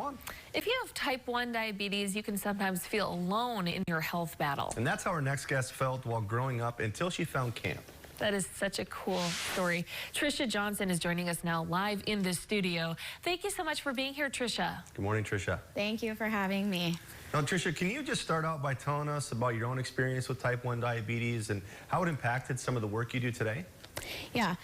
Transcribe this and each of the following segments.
on. If you have type 1 diabetes, you can sometimes feel alone in your health battle. And that's how our next guest felt while growing up until she found camp. That is such a cool story. Tricia Johnson is joining us now live in the studio. Thank you so much for being here, Tricia. Good morning, Tricia. Thank you for having me. Now, Tricia, can you just start out by telling us about your own experience with type 1 diabetes and how it impacted some of the work you do today? Yeah,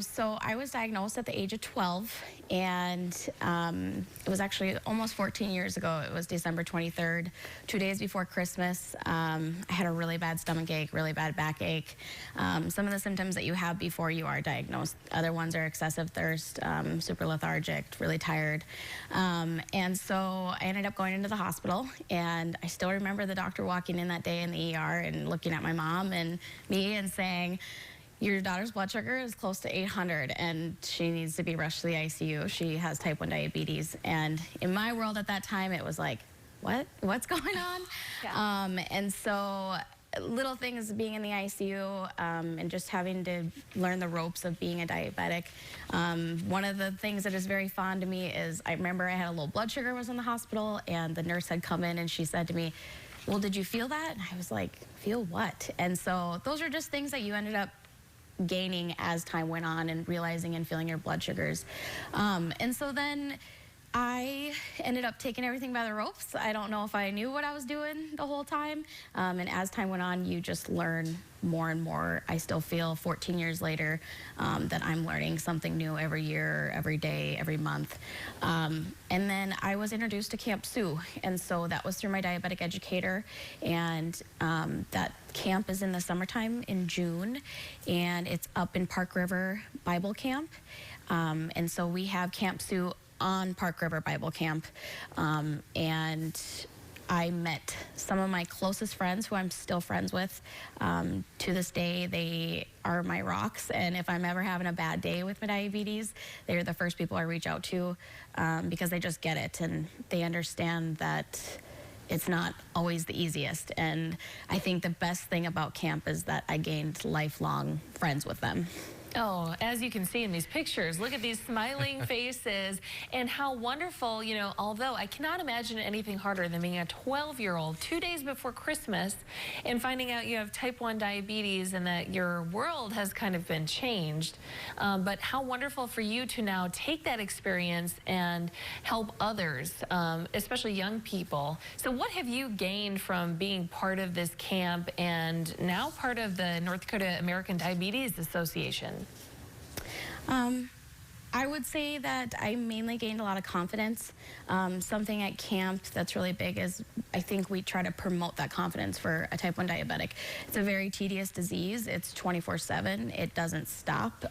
so I was diagnosed at the age of 12, and it was actually almost 14 years ago. It was December 23rd, 2 days before Christmas. I had a really bad stomach ache, really bad backache. Some of the symptoms that you have before you are diagnosed. Other ones are excessive thirst, super lethargic, really tired. And so I ended up going into the hospital, and I still remember the doctor walking in that day in the ER and looking at my mom and me and saying, "Your daughter's blood sugar is close to 800 and she needs to be rushed to the ICU. She has type 1 diabetes." And in my world at that time, it was like, what's going on? Yeah. And so little things being in the ICU and just having to learn the ropes of being a diabetic. One of the things that is very fond to me is I remember I had a low blood sugar, was in the hospital, and the nurse had come in and she said to me, "Well, did you feel that?" And I was like, "Feel what?" And so those are just things that you ended up gaining as time went on and realizing and feeling your blood sugars. And so then I ended up taking everything by the ropes. I don't know if I knew what I was doing the whole time. And as time went on, you just learn more and more. I still feel 14 years later that I'm learning something new every year, every day, every month. And then I was introduced to Camp Sue. And so that was through my diabetic educator. And that camp is in the summertime in June. And it's up in Park River Bible Camp. And so we have Camp Sue on Park River Bible Camp, and I met some of my closest friends who I'm still friends with to this day. They are my rocks, and if I'm ever having a bad day with my diabetes, they're the first people I reach out to because they just get it and they understand that it's not always the easiest. And I think the best thing about camp is that I gained lifelong friends with them. Oh, as you can see in these pictures, look at these smiling faces and how wonderful, you know, although I cannot imagine anything harder than being a 12-year-old 2 days before Christmas and finding out you have type 1 diabetes and that your world has kind of been changed. But how wonderful for you to now take that experience and help others, especially young people. So what have you gained from being part of this camp and now part of the North Dakota American Diabetes Association? I would say that I mainly gained a lot of confidence. Something at camp that's really big is I think we try to promote that confidence for a type 1 diabetic. It's a very tedious disease. It's 24/7. It doesn't stop.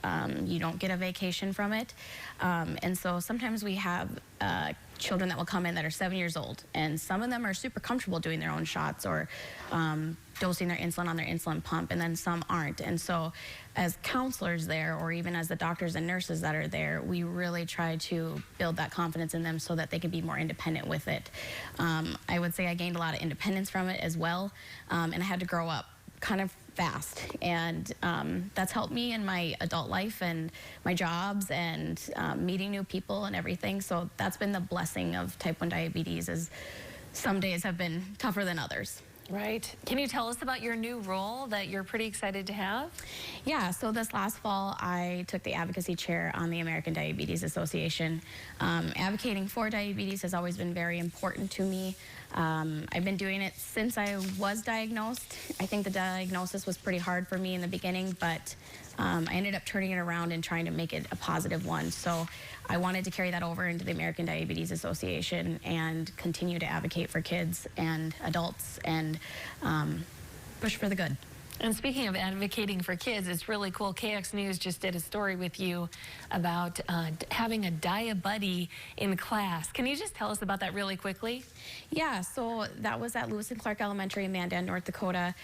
You don't get a vacation from it. And so sometimes we have children that will come in that are 7 years old, and some of them are super comfortable doing their own shots or dosing their insulin on their insulin pump, and then some aren't. And so as counselors there, or even as the doctors and nurses that are there, we really try to build that confidence in them so that they can be more independent with it. I would say I gained a lot of independence from it as well, and I had to grow up kind of fast, and that's helped me in my adult life and my jobs and meeting new people and everything. So that's been the blessing of type 1 diabetes, is some days have been tougher than others. Right. Can you tell us about your new role that you're pretty excited to have? Yeah, so this last fall, I took the advocacy chair on the American Diabetes Association. Advocating for diabetes has always been very important to me. I've been doing it since I was diagnosed. I think the diagnosis was pretty hard for me in the beginning, but I ended up turning it around and trying to make it a positive one. So I wanted to carry that over into the American Diabetes Association and continue to advocate for kids and adults and push for the good. And speaking of advocating for kids, it's really cool. KX News just did a story with you about having a Dia-Buddy in class. Can you just tell us about that really quickly? Yeah, so that was at Lewis and Clark Elementary in Mandan, North Dakota.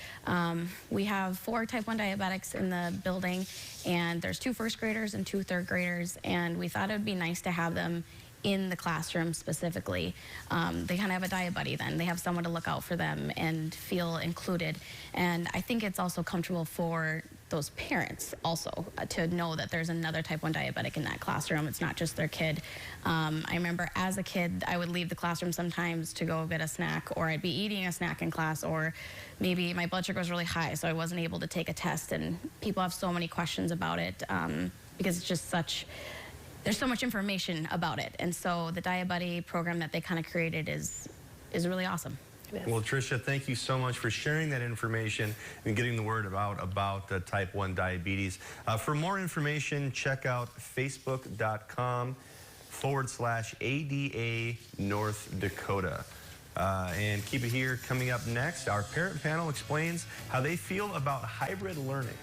We have 4 type 1 diabetics in the building, and there's 2 first graders and 2 third graders, and we thought it would be nice to have them in the classroom specifically. They kind of have a Dia-Buddy then. They have someone to look out for them and feel included. And I think it's also comfortable for those parents also to know that there's another type 1 diabetic in that classroom. It's not just their kid. I remember as a kid, I would leave the classroom sometimes to go get a snack, or I'd be eating a snack in class, or maybe my blood sugar was really high, so I wasn't able to take a test. And people have so many questions about it because it's just there's so much information about it. And so the Diabuddy program that they kind of created is really awesome. Well, Tricia, thank you so much for sharing that information and getting the word about type 1 diabetes. For more information, check out facebook.com/ADA North Dakota. And keep it here. Coming up next, our parent panel explains how they feel about hybrid learning.